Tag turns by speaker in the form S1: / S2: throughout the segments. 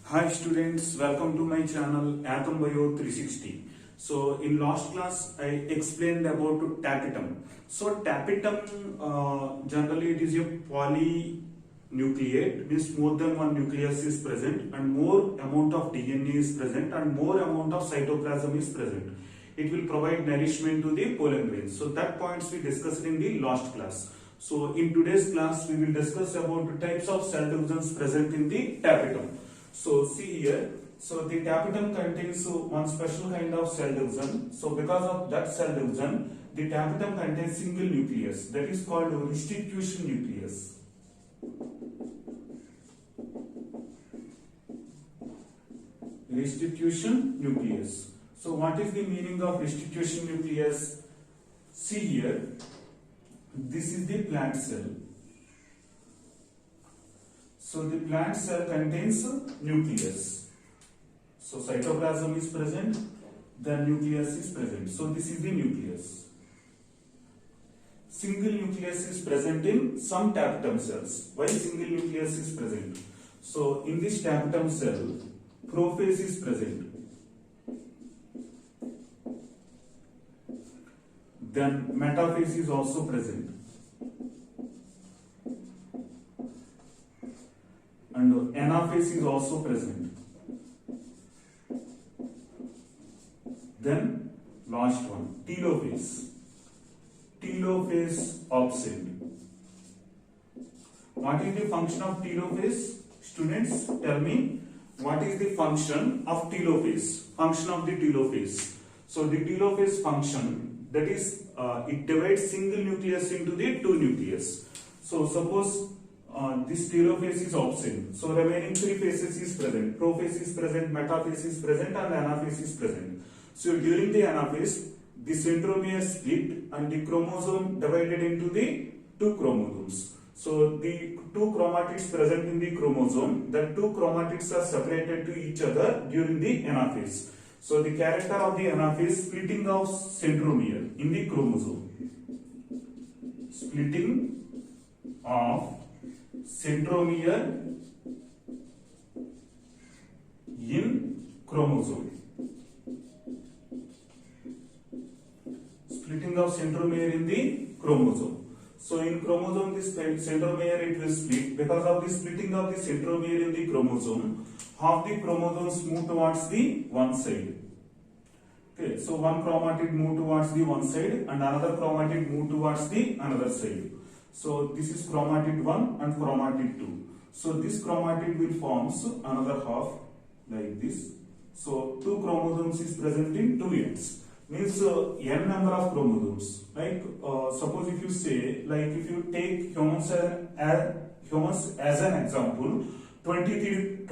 S1: Hi students, welcome to my channel Atom Bio 360. So in last class I explained about tapetum. So tapetum generally it is a polynucleate, means more than one nucleus is present and more amount of DNA is present and more amount of cytoplasm is present. It will provide nourishment to the pollen grains. So that points we discussed in the last class. So in today's class we will discuss about the types of cell divisions present in the tapetum. So see here, so the tapetum contains one special kind of cell division. So because of that cell division, the tapetum contains single nucleus, that is called restitution nucleus. Restitution nucleus. So what is the meaning of restitution nucleus? See here, this is the plant cell. So the plant cell contains nucleus. So cytoplasm is present, the nucleus is present. So this is the nucleus. Single nucleus is present in some tapetum cells. Why single nucleus is present? So in this tapetum cell, prophase is present. Then metaphase is also present. And anaphase is also present. Then last one, telophase. Telophase absent. What is the function of telophase? Students, tell me, what is the function of telophase? Function of the telophase. So the telophase function, that is, it divides single nucleus into the two nucleus. So suppose this telophase is absent. So remaining three phases is present. Prophase is present, metaphase is present, and anaphase is present. So during the anaphase, the centromere split and the chromosome divided into the two chromosomes. So the two chromatids present in the chromosome, the two chromatids are separated to each other during the anaphase. So the character of the anaphase, splitting of centromere in the chromosome. Splitting of centromere in chromosome. Splitting of centromere in the chromosome. So in chromosome, this centromere it will split. Because of the splitting of the centromere in the chromosome, half the chromosomes move towards the one side. Okay, so one chromatid move towards the one side and another chromatid move towards the another side. So this is chromatid 1 and chromatid 2. So this chromatid will forms another half like this. So two chromosomes is present in two ends. Means n number of chromosomes. Like suppose if you say, like if you take humans as an example, 23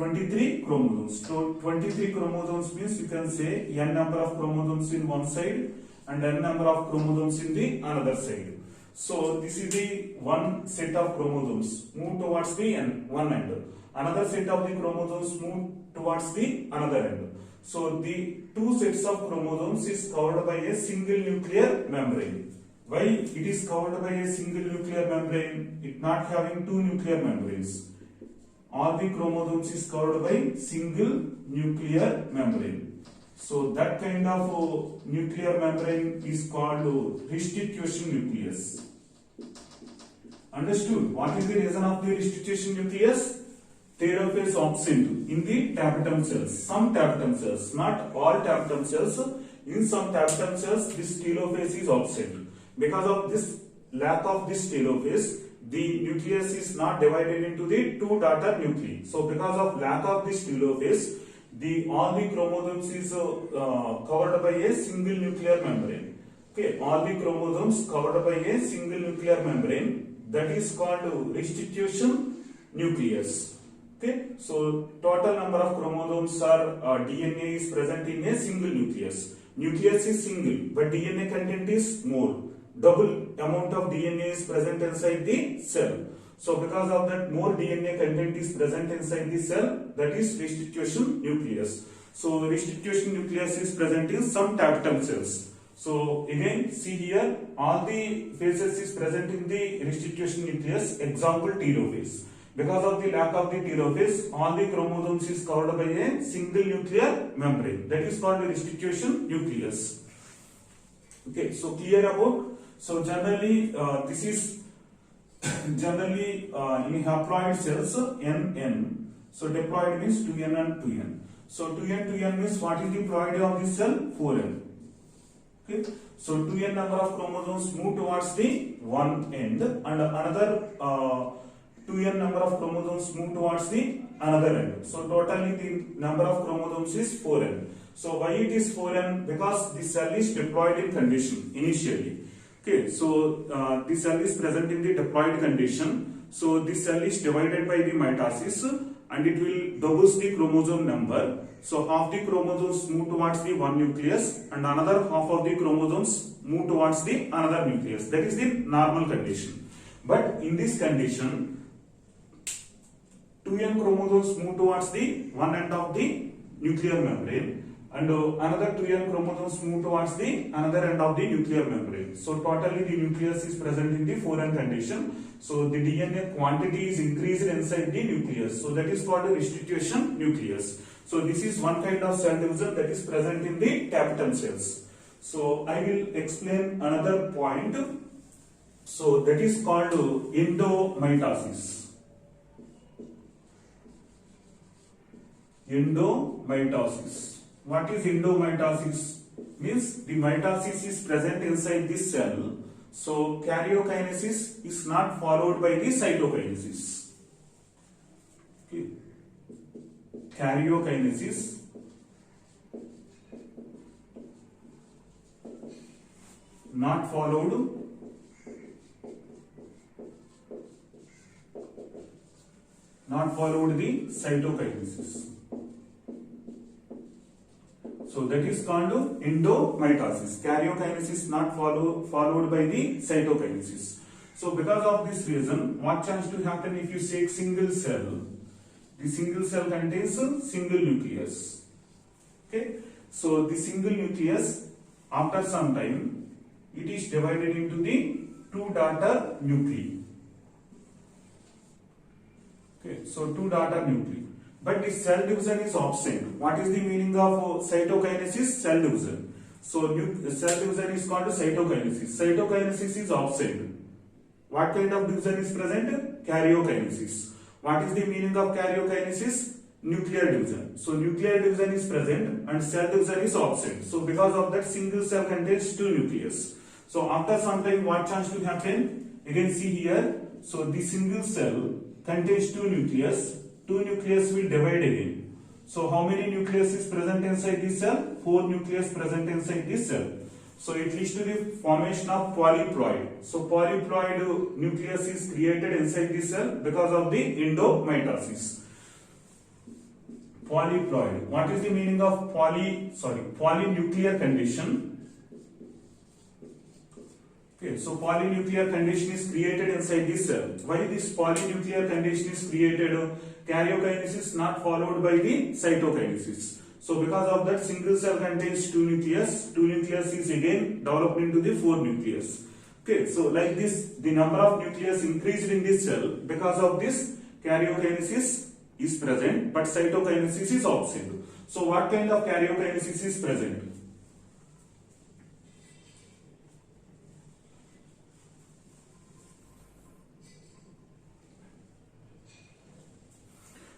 S1: chromosomes. So 23 chromosomes means you can say n number of chromosomes in one side and n number of chromosomes in the another side. So this is the one set of chromosomes move towards the one end. Another set of the chromosomes move towards the another end. So the two sets of chromosomes is covered by a single nuclear membrane. Why it is covered by a single nuclear membrane? It not having two nuclear membranes. All the chromosomes is covered by single nuclear membrane. So that kind of nuclear membrane is called restitution nucleus. Understood? What is the reason of the restitution nucleus? Telophase absent in the tapetum cells. Some tapetum cells, not all tapetum cells. In some tapetum cells, this telophase is absent. Because of this lack of this telophase, the nucleus is not divided into the two daughter nuclei. So because of lack of this telophase, all the chromosomes is covered by a single nuclear membrane. Okay, all the chromosomes covered by a single nuclear membrane, that is called restitution nucleus. Okay, so total number of chromosomes are DNA is present in a single nucleus. Nucleus is single, but DNA content is more. Double amount of DNA is present inside the cell. So because of that, more DNA content is present inside the cell, that is restitution nucleus. So restitution nucleus is present in some tapetum cells. So again, see here, all the phases is present in the restitution nucleus. Example, telophase. Because of the lack of the telophase, all the chromosomes is covered by a single nuclear membrane. That is called the restitution nucleus. Okay, so clear about. So generally, this is generally in haploid cells NN. So diploid means 2n and 2n. So 2n means what is the ploidy of this cell? 4n. Okay, so 2n number of chromosomes move towards the one end, and another 2n number of chromosomes move towards the another end. So totally the number of chromosomes is 4n. So why it is 4n? Because the cell is diploid in condition initially. Okay, so the cell is present in the diploid condition. So this cell is divided by the mitosis, and it will doubles the chromosome number. So half the chromosomes move towards the one nucleus, and another half of the chromosomes move towards the another nucleus. That is the normal condition. But in this condition, 2n chromosomes move towards the one end of the nuclear membrane, and another 2n chromosomes move towards the another end of the nuclear membrane. So totally the nucleus is present in the 4n condition. So the DNA quantity is increased inside the nucleus. So that is called a restitution nucleus. So this is one kind of cell division that is present in the tapetum cells. So I will explain another point. So that is called endomitosis. Endomitosis. What is endomitosis? Means the mitosis is present inside this cell. So karyokinesis is not followed by the cytokinesis. Okay. Karyokinesis not followed the cytokinesis. So that is called endomitosis. Karyokinesis not followed by the cytokinesis. So because of this reason, what chance to happen if you take single cell? The single cell contains a single nucleus. Okay. So the single nucleus, after some time, it is divided into the two daughter nuclei. Okay. So two daughter nuclei. But the cell division is absent. What is the meaning of cytokinesis? Cell division. So cell division is called cytokinesis. Cytokinesis is absent. What kind of division is present? Karyokinesis. What is the meaning of karyokinesis? Nuclear division. So nuclear division is present and cell division is absent. So because of that, single cell contains two nucleus. So after some time, what chance to happen? You can see here. So the single cell contains two nucleus. Two nucleus will divide again. So how many nucleus is present inside this cell? 4 nucleus present inside this cell. So it leads to the formation of polyploid. So polyploid nucleus is created inside this cell because of the endomitosis. Polyploid. What is the meaning of polynuclear condition? Okay, so polynuclear condition is created inside this cell. Why this polynuclear condition is created? Karyokinesis not followed by the cytokinesis. So because of that, single cell contains two nucleus. Two nucleus is again developed into the 4 nucleus. Okay, so like this, the number of nucleus increased in this cell. Because of this, karyokinesis is present, but cytokinesis is absent. So what kind of karyokinesis is present?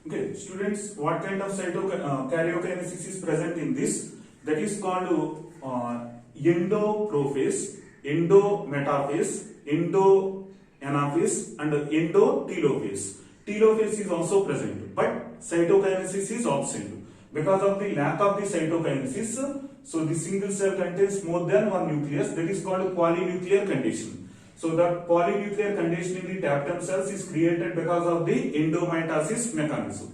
S1: Okay, students, what kind of karyokinesis is present in this? That is called endoprophase, endometaphase, endoanaphase, and endotelophase. Telophase is also present, but cytokinesis is absent. Because of the lack of the cytokinesis, so the single cell contains more than one nucleus. That is called polynuclear condition. So the polynuclear condition in the tapetum cells is created because of the endomitosis mechanism.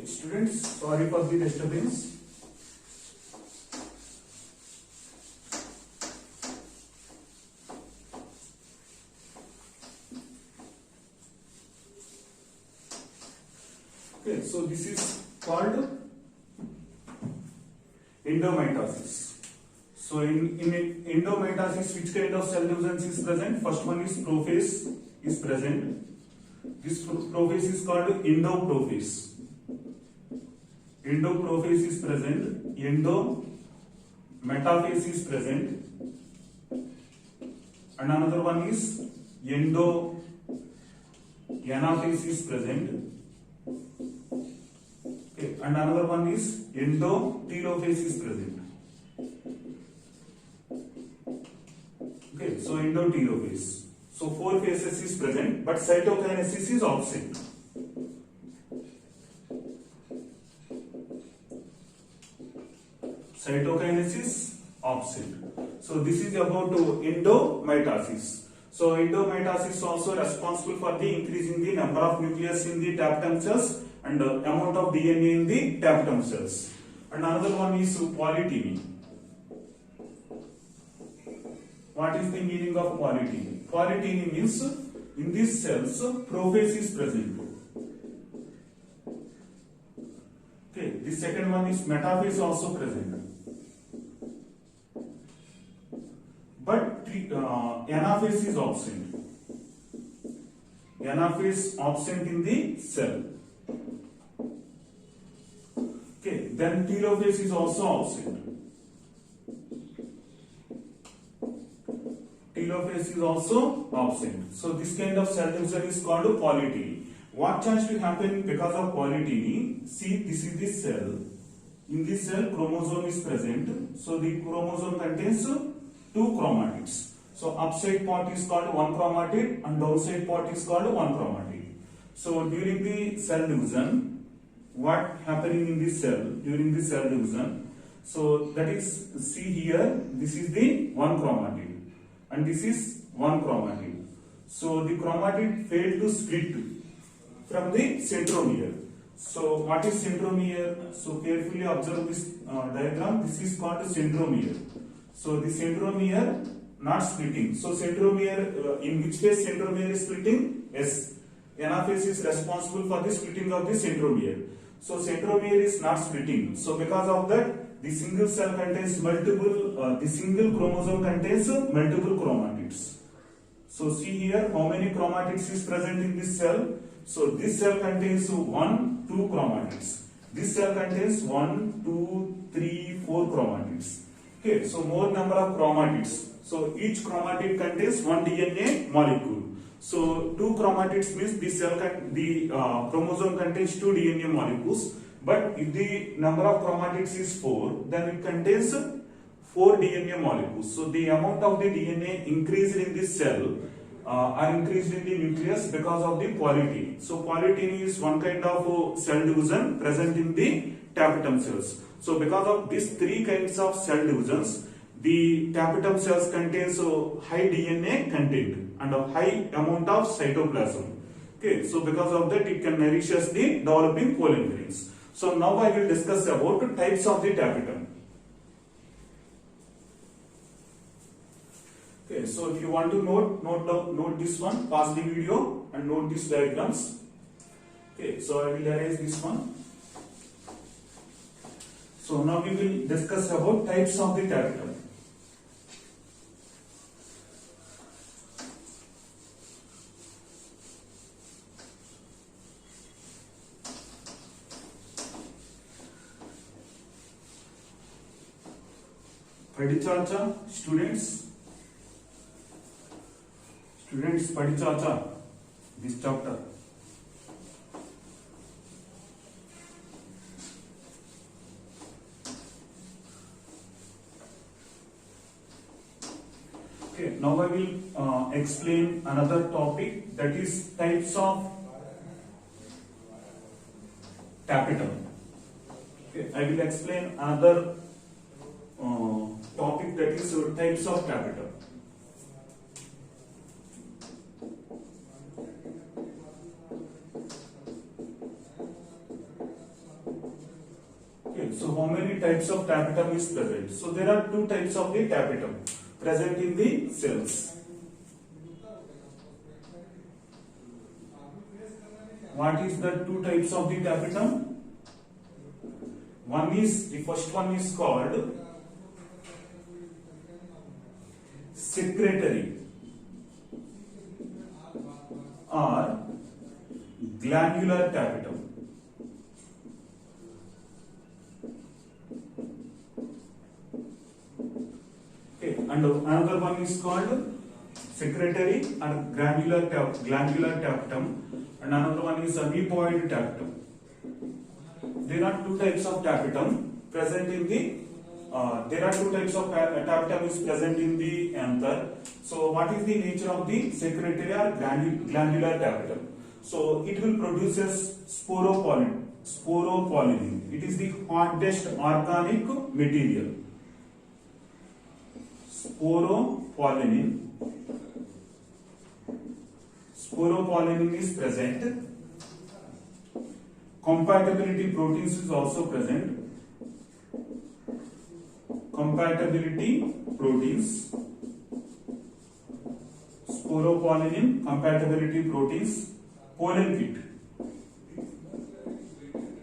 S1: Students, sorry for the disturbance. Okay, so this is called endomitosis. So in endomitosis, which kind of cell divisions is present? First one is prophase is present. This prophase is called endoprophase. Endoprophase is present. Endometaphase is present. And another one is endoanaphase is present. Okay, and another one is endotelophase is present. Okay, so endotelophase. So 4 phases is present, but cytokinesis is absent. Cytokinesis absent. So this is about endomitosis. So endomitosis also responsible for the increasing the number of nucleus in the tapetum cells and amount of DNA in the tapetum cells. And another one is polyteny. What is the meaning of polyteny? Polyteny means in these cells prophase is present. Okay, the second one is metaphase also present. But anaphase is absent. Anaphase absent in the cell. Okay, then telophase is also absent. Telophase is also absent. So this kind of cell division is called polyteny. What chance will happen because of polyteny? See, this is the cell. In this cell, chromosome is present. So the chromosome contains 2 chromatids. So upside part is called 1 chromatid and downside part is called 1 chromatid. So during the cell division, what happening in this cell during the cell division? So that is, see here, this is the 1 chromatid. And this is 1 chromatid. So the chromatid failed to split from the centromere. So what is centromere? So carefully observe this diagram. This is called centromere. So the centromere not splitting. So centromere, in which case centromere is splitting? Yes. Anaphase is responsible for the splitting of the centromere. So centromere is not splitting. So because of that, the single cell contains multiple, the single chromosome contains multiple chromatids. So see here how many chromatids is present in this cell. So this cell contains 1, 2 chromatids. This cell contains 1, 2, 3, 4 chromatids. Okay, so more number of chromatids. So each chromatid contains 1 DNA molecule. So 2 chromatids means the chromosome contains 2 DNA molecules. But if the number of chromatids is 4, then it contains 4 DNA molecules. So the amount of the DNA increased in this cell are increased in the nucleus because of the polyteny. So polyteny is one kind of cell division present in the tapetum cells. So because of these 3 kinds of cell divisions, the tapetum cells contains high DNA content and a high amount of cytoplasm. Okay, so because of that, it can nourishes the developing polymerase. So now I will discuss about types of the tapetum. Okay, so if you want to note this one, pause the video and note these diagrams. Okay, so I will erase this one. So now we will discuss about types of the tapetum. Padichacha, students, Padichacha, this chapter. Okay, now I will explain another topic, that is types of tapetum. Okay, I will explain another topic, that is types of tapetum. so how many types of tapetum is present? So there are two types of the tapetum present in the cells. What is the two types of the tapetum? The first one is called secretory or glandular tapetum. Okay, and another one is called secretory or glandular tapetum, and another one is amoeboid tapetum. There are two types of tapetum present in the tapetum is present in the anther. So what is the nature of the secretory or glandular tapetum? So it will produce sporopollen. It is the hardest organic material. Sporopollen is present. Compatibility proteins is also present. Compatibility proteins, sporopollen, compatibility proteins, pollen kit.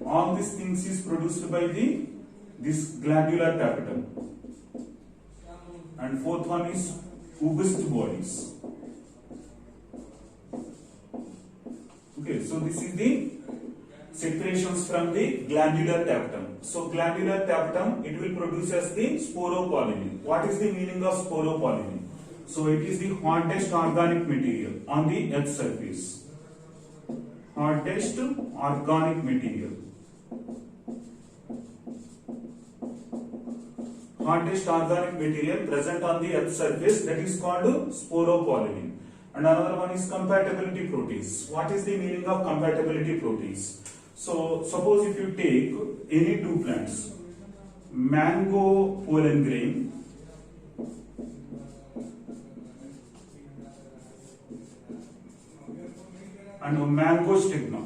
S1: All these things is produced by this glandular tapetum. And fourth one is august bodies. Okay, so this is the secretions from the glandular tapetum. So glandular tapetum, it will produce as the sporopollen. What is the meaning of sporopollen? So it is the hardest organic material on the earth surface. Hardest organic material. Hardest organic material present on the earth surface, that is called sporopollen. And another one is compatibility proteins. What is the meaning of compatibility proteins? So suppose if you take any two plants, mango pollen grain and mango stigma.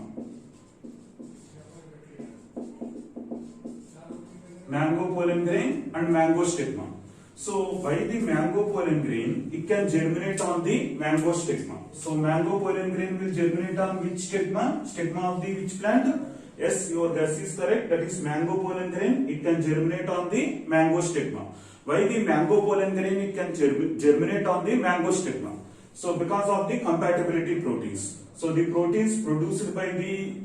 S1: Mango pollen grain and mango stigma. So by the mango pollen grain, it can germinate on the mango stigma. So mango pollen grain will germinate on which stigma? Stigma of the which plant? Yes, your guess is correct. That is mango pollen grain. It can germinate on the mango stigma. Why the mango pollen grain it can germinate on the mango stigma? So because of the compatibility proteins. So the proteins produced by the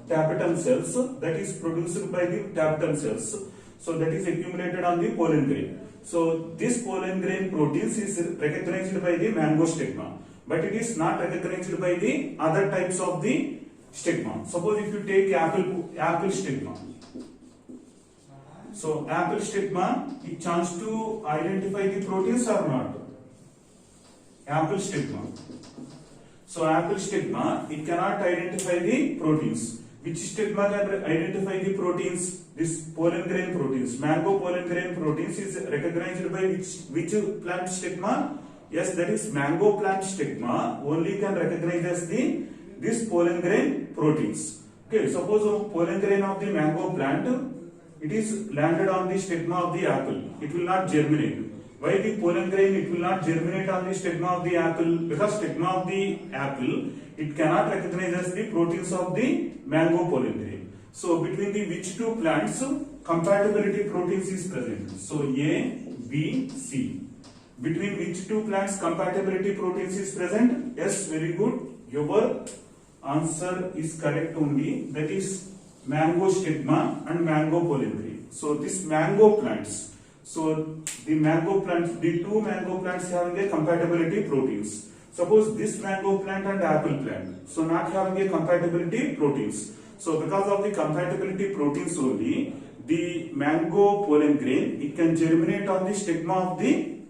S1: tapetum cells, that is produced by the tapetum cells. So that is accumulated on the pollen grain. So this pollen grain proteins is recognized by the mango stigma, but it is not recognized by the other types of the stigma. Suppose if you take apple stigma. So apple stigma, it chance to identify the proteins or not? Apple stigma. So apple stigma, it cannot identify the proteins. Which stigma can identify the proteins? This pollen grain proteins. Mango pollen grain proteins is recognized by which plant stigma? Yes, that is mango plant stigma only can recognize as this pollen grain proteins. Okay, suppose pollen grain of the mango plant, it is landed on the stigma of the apple. It will not germinate. Why the pollen grain it will not germinate on the stigma of the apple? Because stigma of the apple, it cannot recognize as the proteins of the mango pollen grain. So between the which two plants compatibility proteins is present? So A, B, C. Between which two plants compatibility proteins is present? Yes, very good. Your answer is correct only. That is mango stigma and mango pollen grain. So this mango plants. So the mango plants, the two mango plants having a compatibility proteins. Suppose this mango plant and apple plant, so not having a compatibility proteins. So because of the compatibility proteins only, the mango pollen grain, it can germinate on the stigma of the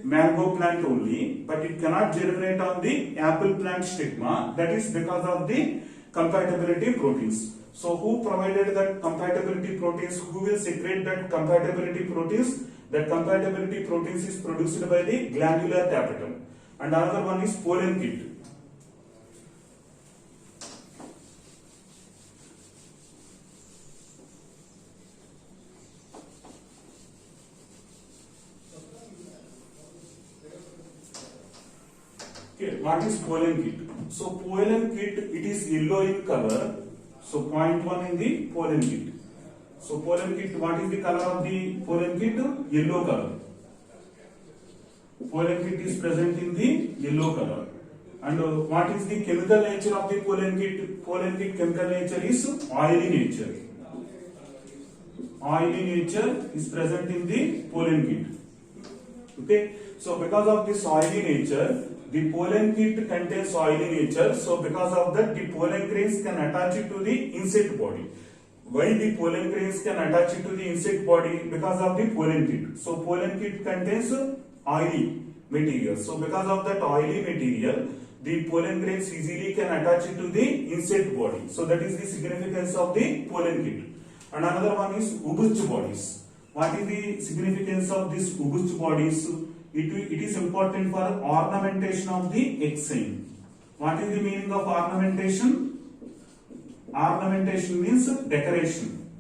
S1: mango plant only, but it cannot germinate on the apple plant stigma. That is because of the compatibility proteins. So who provided that compatibility proteins? Who will secrete that compatibility proteins? That compatibility proteins is produced by the glandular tapetum. And another one is pollen kit. what is pollen kit? So pollen kit, it is yellow in color. So point 1 in the pollen kit. So pollen kit, what is the color of the pollen kit? Yellow color. Pollen kit is present in the yellow color. And what is the chemical nature of the pollen kit? Pollen kit chemical nature is oily nature. Oily nature is present in the pollen kit. Okay, so because of this oily nature, the pollen kit contains oily nature. So because of that, the pollen grains can attach it to the insect body. Why the pollen grains can attach it to the insect body? Because of the pollen kit. So pollen kit contains oily material. So because of that oily material, the pollen grains easily can attach it to the insect body. So that is the significance of the pollen kit. And another one is Ubuch bodies. What is the significance of these Ubuch bodies? It is important for ornamentation of the exine. What is the meaning of ornamentation? Ornamentation means decoration.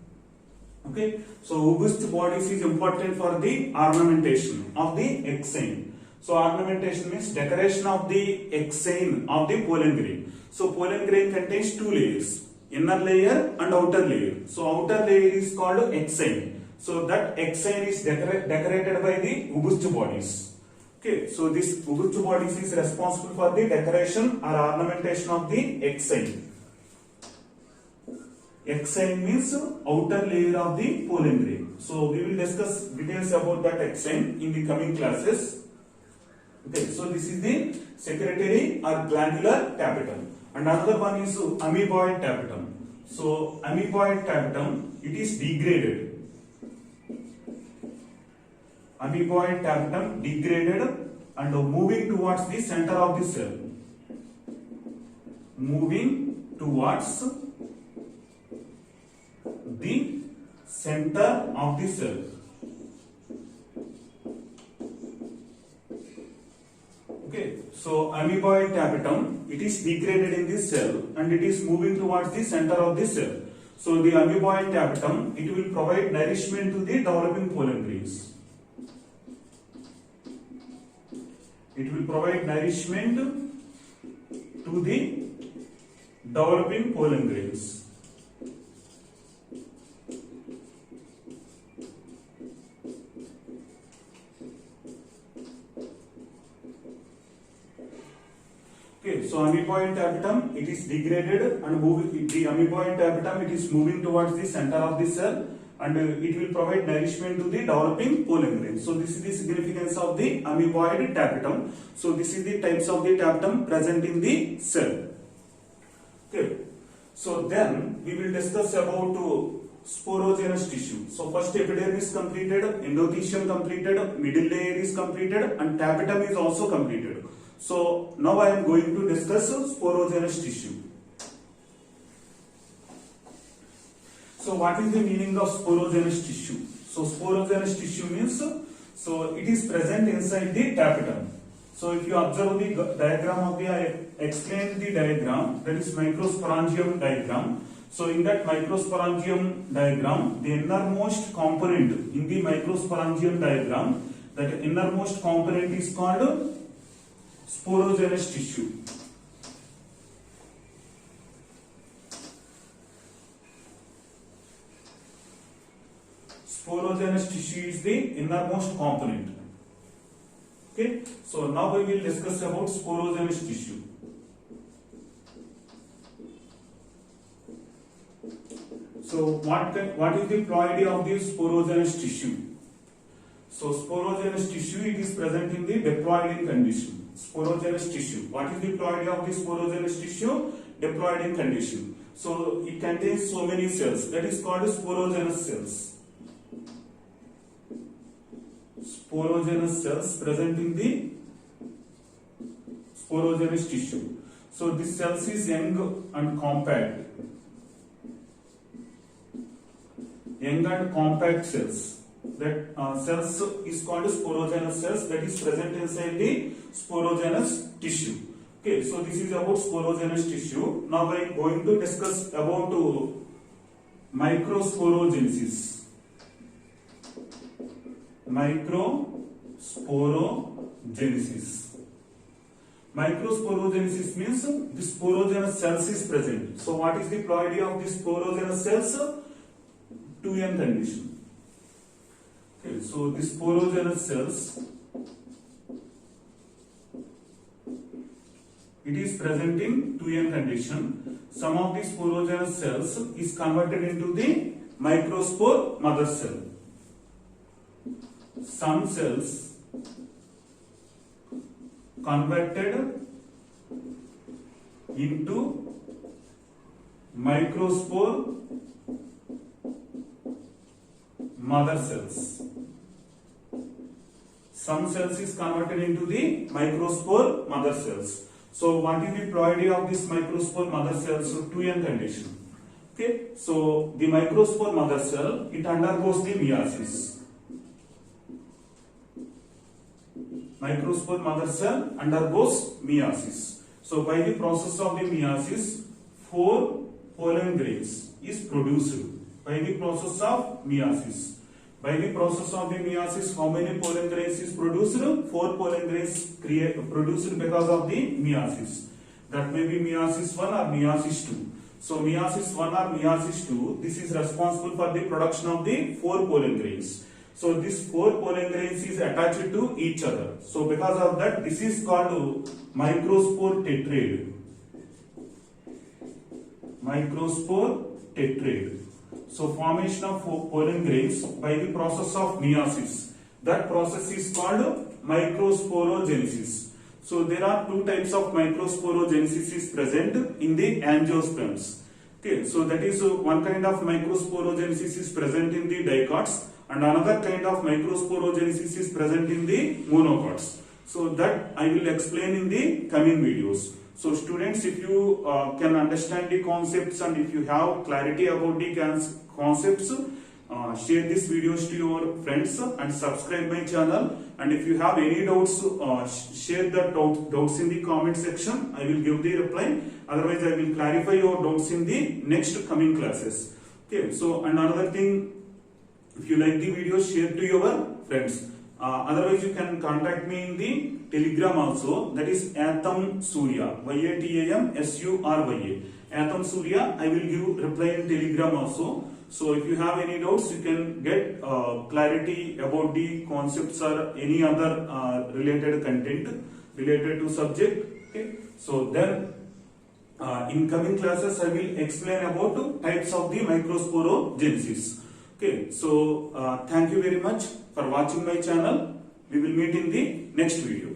S1: Okay, so Ubuch bodies is important for the ornamentation of the exine. So ornamentation means decoration of the exine of the pollen grain. So pollen grain contains two layers, inner layer and outer layer. So outer layer is called exine. So that exine is decorated by the Ubuch bodies. Okay, so this Ubuch bodies is responsible for the decoration or ornamentation of the exine. Exine means outer layer of the pollen grain. So we will discuss details about that exine in the coming classes. Okay, so this is the secretory or glandular tapetum. And another one is amoeboid tapetum. So amoeboid tapetum, it is degraded. Amoeboid tapetum degraded and moving towards the center of the cell. Moving towards the center of the cell. Okay, so amoeboid tapetum, it is degraded in this cell and it is moving towards the center of the cell. So the amoeboid tapetum, it will provide nourishment to the developing pollen grains. It will provide nourishment to the developing pollen grains. Okay, so amoeboid tapetum, it is degraded and moving. The amoeboid tapetum, it is moving towards the center of the cell and it will provide nourishment to the developing pollen grains. So this is the significance of the amoeboid tapetum. So this is the types of the tapetum present in the cell. Okay, so then we will discuss about sporogenous tissue. So first epidermis completed, endothelium completed, middle layer is completed and tapetum is also completed. So now I am going to discuss sporogenous tissue. So what is the meaning of sporogenous tissue? So sporogenous tissue means, so it is present inside the tapetum. So if you observe the diagram of the, I explained the diagram, that is microsporangium diagram. So in that microsporangium diagram, the innermost component in the microsporangium diagram, that innermost component is called sporogenous tissue. Sporogenous tissue is the innermost component. Okay, so now we will discuss about sporogenous tissue. So what is the ploidy of the sporogenous tissue? So sporogenous tissue, it is present in the diploid in condition. Sporogenous tissue. What is the ploidy of the sporogenous tissue? Diploid in condition. So it contains so many cells. That is called sporogenous cells. Sporogenous cells present in the sporogenous tissue. So this cells is young and compact. Young and compact cells. That cells is called sporogenous cells, that is present inside the sporogenous tissue. Okay, so this is about sporogenous tissue. Now I am going to discuss about microsporogenesis. Microsporogenesis. Microsporogenesis means the sporogenous cells is present. So what is the ploidy of the sporogenous cells? 2n condition. Okay, so the sporogenous cells, it is present in 2n condition. Some of the sporogenous cells is converted into the microspore mother cell. Some cells converted into microspore mother cells. Some cells is converted into the microspore mother cells. So what is the ploidy of this microspore mother cells? 2n condition. Okay, so the microspore mother cell, it undergoes the meiosis. Microspore mother cell undergoes meiosis. So by the process of the meiosis, 4 pollen grains is produced. By the process of meiosis. By the process of the meiosis, how many pollen grains is produced? 4 pollen grains produced because of the meiosis. That may be meiosis 1 or meiosis 2. So meiosis 1 or meiosis 2, this is responsible for the production of the 4 pollen grains. So this 4 pollen grains is attached to each other. So because of that, this is called microspore tetrad. Microspore tetrad. So formation of pollen grains by the process of meiosis. That process is called microsporogenesis. So there are 2 types of microsporogenesis is present in the angiosperms. Okay, so that is one kind of microsporogenesis is present in the dicots, and another kind of microsporogenesis is present in the monocots. So that I will explain in the coming videos. So students, if you can understand the concepts and if you have clarity about the concepts, share these videos to your friends and subscribe my channel. And if you have any doubts, share the doubts in the comment section. I will give the reply. Otherwise, I will clarify your doubts in the next coming classes. Okay. So, and another thing, if you like the video, share to your friends. Otherwise, you can contact me in the Telegram also. That is Atam Surya. YATAM SURYA. Atam Surya. I will give reply in Telegram also. So if you have any doubts, you can get clarity about the concepts or any other related content related to subject. Okay. So then in coming classes, I will explain about types of the microsporogenesis. Okay. So thank you very much for watching my channel. We will meet in the next video.